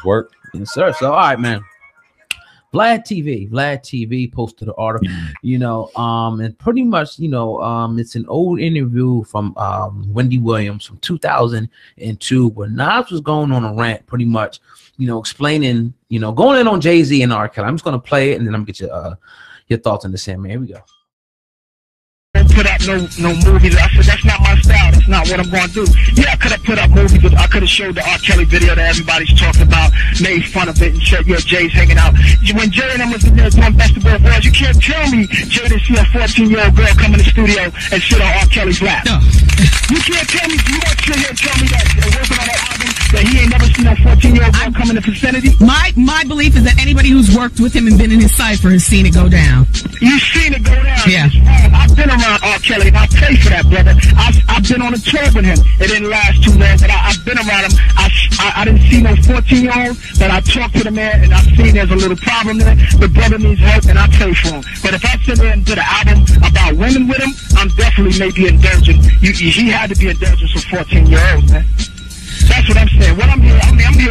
work. Yes, sir. So, all right, man. Vlad TV posted an article, and pretty much, it's an old interview from Wendy Williams from 2002, where Nas was going on a rant, pretty much, explaining, going in on Jay-Z and R.Kelly. I'm just gonna play it, and then I'm gonna get your thoughts on the same, man. Here we go. Put up no movies. I said that's not my style. That's not what I'm going to do. Yeah, I could have put up movies, but I could have showed the R.Kelly video that everybody's talking about, made fun of it, and said, yeah, Jay's hanging out. When Jay and them was in there doing basketball boys, you can't tell me Jay didn't see a 14-year-old girl come in the studio and sit on R.Kelly's lap. You can't tell me, you won't sit here and tell me that working on that album that he ain't never seen a 14-year-old girl come in the vicinity. My belief is that anybody who's worked with him and been in his cipher has seen it go down. You've seen it go down. Yeah. I've been around R.Kelly, and I pay for that, brother. I've been on a tour with him. It didn't last too long, but I've been around him. I didn't see no 14-year-old, but I talked to the man, and I've seen there's a little problem there. The brother needs help, and I pay for him. But if I sit there and did an album about women with him, I'm definitely maybe indulgent. He had to be indulgent for 14-year-olds, man. That's what I'm saying. What I'm here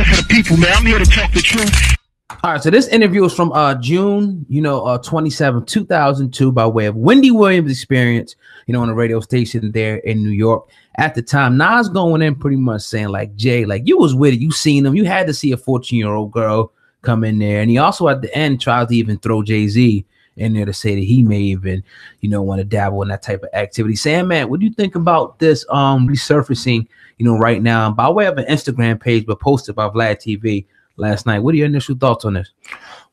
for the people, man. I'm here to talk the truth. All right, so this interview is from June, 27, 2002, by way of Wendy Williams' experience, on a radio station there in New York. At the time, Nas going in pretty much saying, like, Jay, like, you was with it, you seen him, you had to see a 14-year-old girl come in there. And he also at the end tries to even throw Jay-Z in there to say that he may even, want to dabble in that type of activity. Sam, man, what do you think about this resurfacing, right now, by way of an Instagram page, but posted by Vlad TV last night? What are your initial thoughts on this?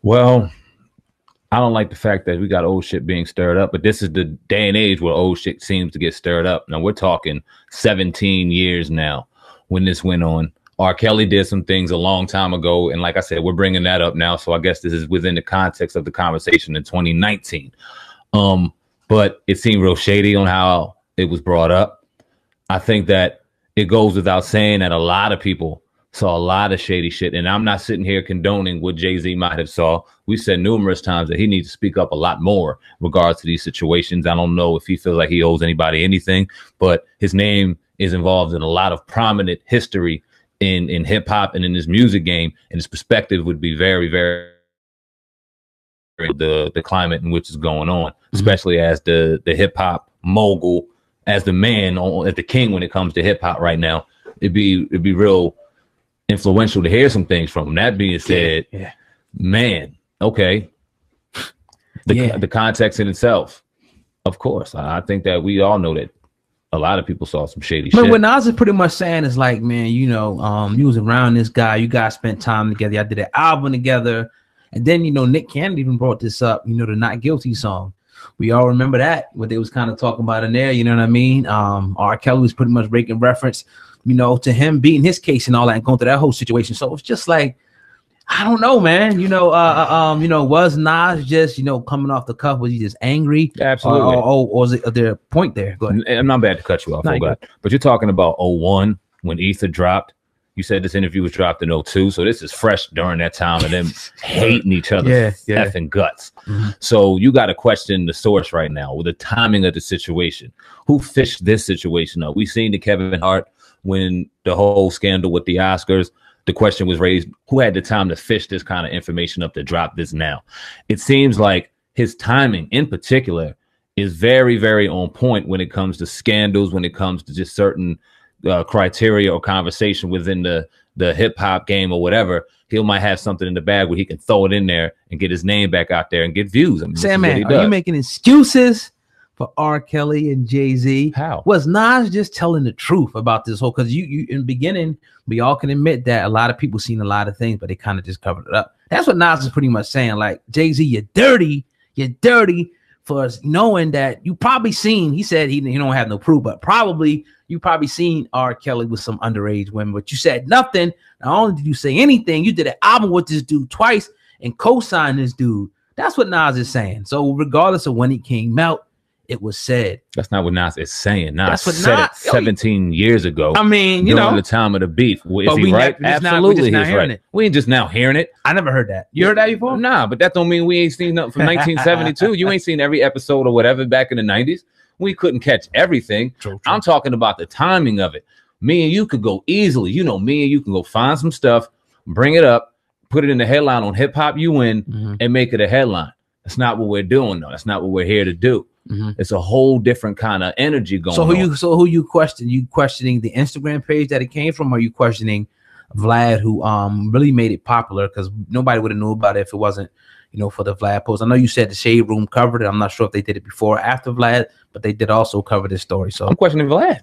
Well, I don't like the fact that we got old shit being stirred up, but this is the day and age where old shit seems to get stirred up. Now we're talking 17 years now when this went on. R.Kelly did some things a long time ago, and like I said, we're bringing that up now, so I guess this is within the context of the conversation in 2019. But it seemed real shady on how it was brought up. I think that it goes without saying that a lot of people saw a lot of shady shit, and I'm not sitting here condoning what Jay-Z might have saw. We said numerous times that he needs to speak up a lot more in regards to these situations. I don't know if he feels like he owes anybody anything, but his name is involved in a lot of prominent history in hip hop and in this music game, and his perspective would be very, very the climate in which is going on, especially as the hip hop mogul, as the man, as the king when it comes to hip hop right now. It'd be real influential to hear some things from him. That being said, man, okay, the context in itself, of course, I think that we all know that a lot of people saw some shady shit. But what Nas is pretty much saying is like, man, you was around this guy, you guys spent time together, y'all did an album together, and then Nick Cannon even brought this up, the Not Guilty song. We all remember that, what they was kind of talking about in there, you know what I mean? R.Kelly was pretty much making reference, to him beating his case and all that and going through that whole situation. So it's just like, I don't know, man. Was Nas just, coming off the cuff? Was he just angry? Absolutely. Or was it there a point there? Go ahead. I'm not bad to cut you off, but you're talking about 01 when Ether dropped. You said this interview was dropped in 02, so this is fresh during that time of them hating each other, effing guts. So you got to question the source right now with the timing of the situation. Who fished this situation up? We seen the Kevin Hart when the whole scandal with the Oscars. The question was raised, who had the time to fish this kind of information up to drop this now? It seems like his timing in particular is very, very on point when it comes to scandals, when it comes to just certain criteria or conversation within the hip hop game or whatever. He might have something in the bag where he can throw it in there and get his name back out there and get views. I mean, Sam, man, are you making excuses for R. Kelly and Jay-Z? How? Was Nas just telling the truth about this whole? Because you in the beginning, we all can admit that a lot of people seen a lot of things, but they kind of just covered it up. That's what Nas is pretty much saying. Like, Jay-Z, you're dirty for us knowing that you probably seen, he said he don't have no proof, but probably you probably seen R. Kelly with some underage women, but you said nothing. Not only did you say anything, you did an album with this dude twice and co-signed this dude. That's what Nas is saying. So regardless of when he came out, it was said. That's not what Nas is saying. Nas said it 17 years ago. I mean, you know, the time of the beef. Is he right? Absolutely, he's right. We ain't just now hearing it. I never heard that. You heard that before? Nah, but that don't mean we ain't seen nothing from 1972. You ain't seen every episode or whatever back in the 90s. We couldn't catch everything. True. I'm talking about the timing of it. Me and you could go easily. You know, me and you can go find some stuff, bring it up, put it in the headline on hip hop, you win, and make it a headline. That's not what we're doing, though. That's not what we're here to do. It's a whole different kind of energy going on. So who you question? You questioning the Instagram page that it came from, or are you questioning Vlad, who really made it popular? Because nobody would have known about it if it wasn't, you know, for the Vlad post. I know you said the Shade Room covered it. I'm not sure if they did it before or after Vlad, but they did also cover this story. So I'm questioning Vlad,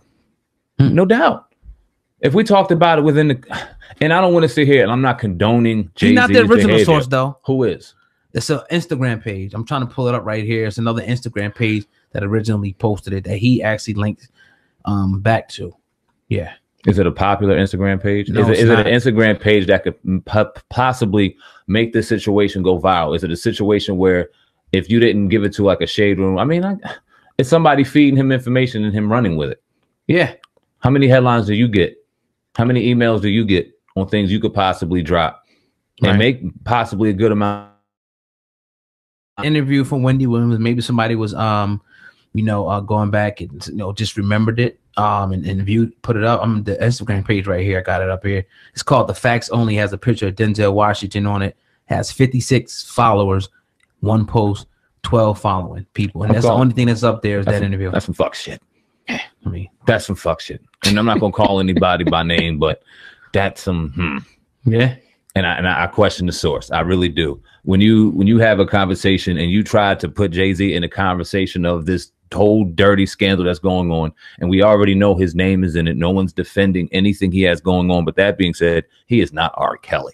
no doubt. If we talked about it within the, and I don't want to sit here, and I'm not condoning Jay-Z's he's not the original behavior. source, though. Who is? It's an Instagram page. I'm trying to pull it up right here. It's another Instagram page that originally posted it that he actually linked back to. Yeah. Is it a popular Instagram page? No, is it an Instagram page that could possibly make this situation go viral? Is it a situation where if you didn't give it to like a Shade Room, I mean, it's somebody feeding him information and him running with it. Yeah. How many headlines do you get? How many emails do you get on things you could possibly drop and make possibly a good amount? Interview from Wendy Williams. Maybe somebody was going back and just remembered it and viewed, put it up. I'm the Instagram page right here. I got it up here. It's called The Facts Only. Has a picture of Denzel Washington on it. Has 56 followers, 1 post, 12 following people, and that's the only thing that's up there is that interview. That's some fuck shit. I mean, that's some fuck shit. And I'm not gonna call anybody by name, but that's some yeah. And I question the source. I really do. When you have a conversation and you try to put Jay-Z in a conversation of this whole dirty scandal that's going on, and we already know his name is in it. No one's defending anything he has going on. But that being said, he is not R.Kelly.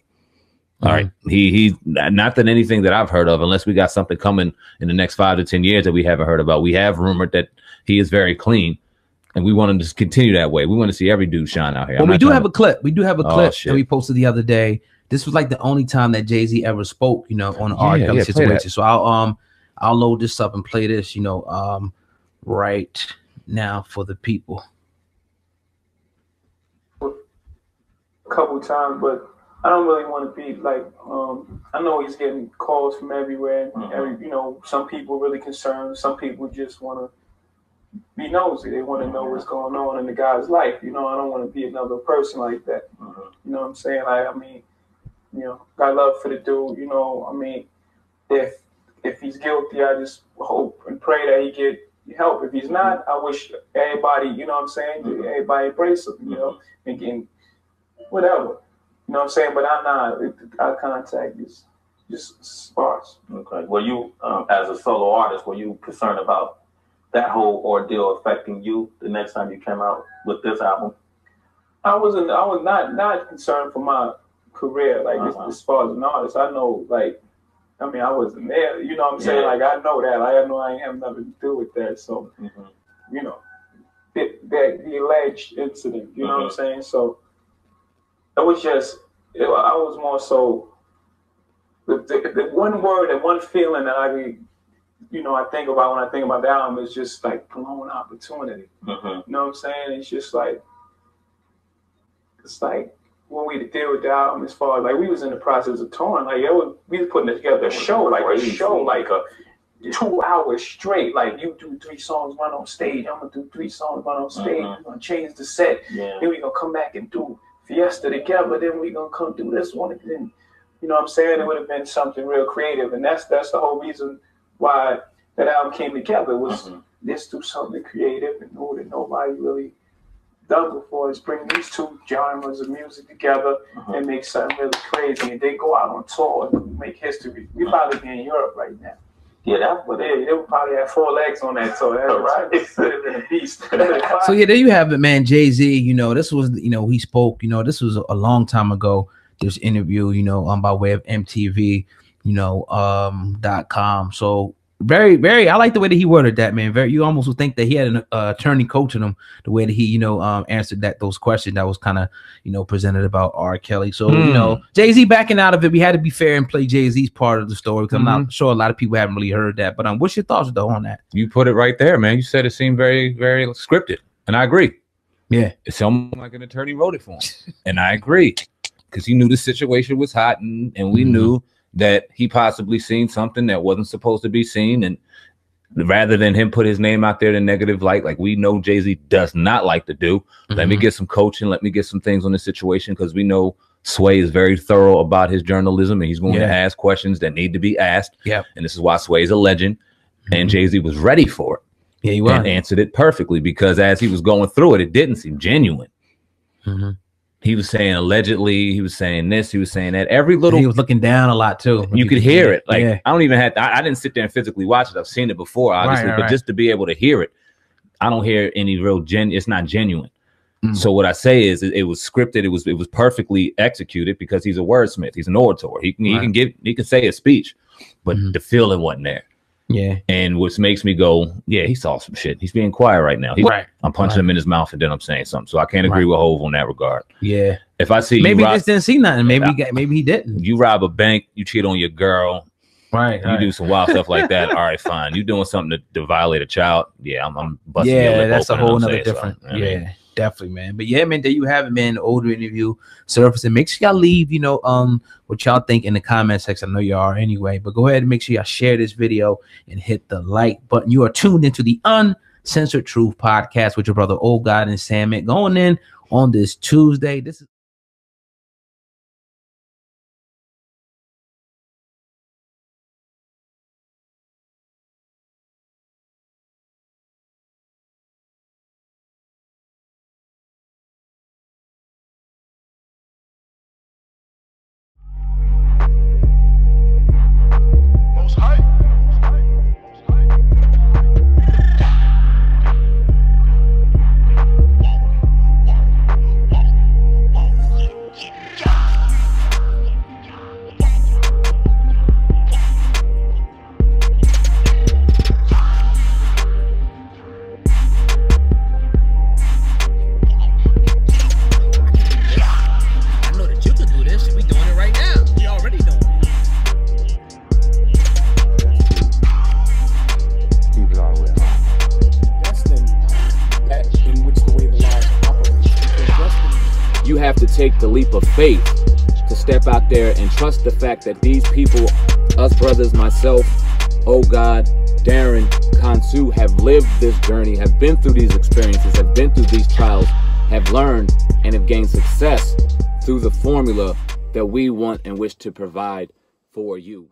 All right. He's not that anything that I've heard of, unless we got something coming in the next 5 to 10 years that we haven't heard about. We have rumored that he is very clean, and we want him to continue that way. We want to see every dude shine out here. Well, we do have a clip. We do have a clip that we shit. posted the other day. This was like the only time that Jay-Z ever spoke, on the R.Kelly situation. So I'll load this up and play this, right now for the people. A couple times, but I don't really want to be like, I know he's getting calls from everywhere. Some people really concerned. Some people just want to be nosy. They want to know what's going on in the guy's life. I don't want to be another person like that. You know what I'm saying? Got love for the dude. If he's guilty, I just hope and pray that he get help. If he's not, I wish everybody, everybody embrace him, and whatever. You know what I'm saying? But I'm not. Our contact is just sparse. Okay. Were you, as a solo artist, were you concerned about that whole ordeal affecting you the next time you came out with this album? I was not concerned for my career, like as far as an artist. I know, I wasn't there. You know what I'm saying? Like, I know that. I ain't have nothing to do with that. So, the alleged incident. You know what I'm saying? So it was just, I was more so the one word and one feeling that I think about when I think about the album is just like blown opportunity. You know what I'm saying? It's just like, when we deal with the album, as far as we was in the process of touring, we was putting together a show, like a 2 hours straight. Like, you do 3 songs, run on stage. I'm gonna do 3 songs, run on stage. We're gonna change the set. Then we gonna come back and do Fiesta together. Then we gonna come do this one. And then, you know what I'm saying? It would have been something real creative, and that's the whole reason why that album came together. Was let's do something creative and new that nobody really done before, is bring these 2 genres of music together and make something really crazy, and they go out on tour and make history. We probably be in Europe right now. Yeah, that's what they would probably have 4 legs on that tour. That would have been a beast. So yeah, there you have it, man. Jay-Z, this was, he spoke, this was a long time ago, this interview, by way of MTV, .com. So very, very, I like the way that he worded that, man. You almost would think that he had an attorney coaching him, the way that he, answered those questions that was kind of, presented about R. Kelly. So, Jay-Z backing out of it. We had to be fair and play Jay-Z's part of the story, because I'm not sure a lot of people haven't really heard that. But what's your thoughts though on that? You put it right there, man. You said it seemed very, very scripted, and I agree. Yeah, it's almost like an attorney wrote it for him, and I agree, because he knew the situation was hot, and we knew that he possibly seen something that wasn't supposed to be seen, and rather than him put his name out there in a negative light, like we know Jay-Z does not like to do, let me get some coaching, let me get some things on this situation, because we know Sway is very thorough about his journalism, and he's going to ask questions that need to be asked. Yeah. And this is why Sway is a legend. And Jay-Z was ready for it. Yeah, he was. And answered it perfectly, because as he was going through it, it didn't seem genuine. He was saying allegedly, he was saying this, he was saying that. Every little, he was looking down a lot too. You could hear it. Like I don't even have to, I didn't sit there and physically watch it. I've seen it before, obviously, but just to be able to hear it, I don't hear any real it's not genuine. So what I say is it was scripted, it was perfectly executed, because he's a wordsmith, he's an orator. He can say a speech, but the feeling wasn't there. Yeah. And which makes me go, yeah, he saw some shit. He's being quiet right now. I'm punching him in his mouth and then I'm saying something. So I can't agree with Hov on that regard. Yeah. If I see maybe he just didn't see nothing. Maybe he didn't. You rob a bank, you cheat on your girl. You do some wild stuff like that. All right, fine. You doing something to violate a child. Yeah, I'm busting your lip that's a open whole nother different. Definitely, man. But yeah, man, there you have it, man. The older interview surface, and make sure y'all leave, you know, what y'all think in the comment section. I know y'all are anyway, but go ahead and make sure y'all share this video and hit the like button. You are tuned into the Uncensored Truth podcast with your brother Old God and Sam going in on this Tuesday. This is take the leap of faith to step out there and trust the fact that these people, us brothers, myself, Oh God, Darren, Kansu, have lived this journey, have been through these experiences, have been through these trials, have learned and have gained success through the formula that we want and wish to provide for you.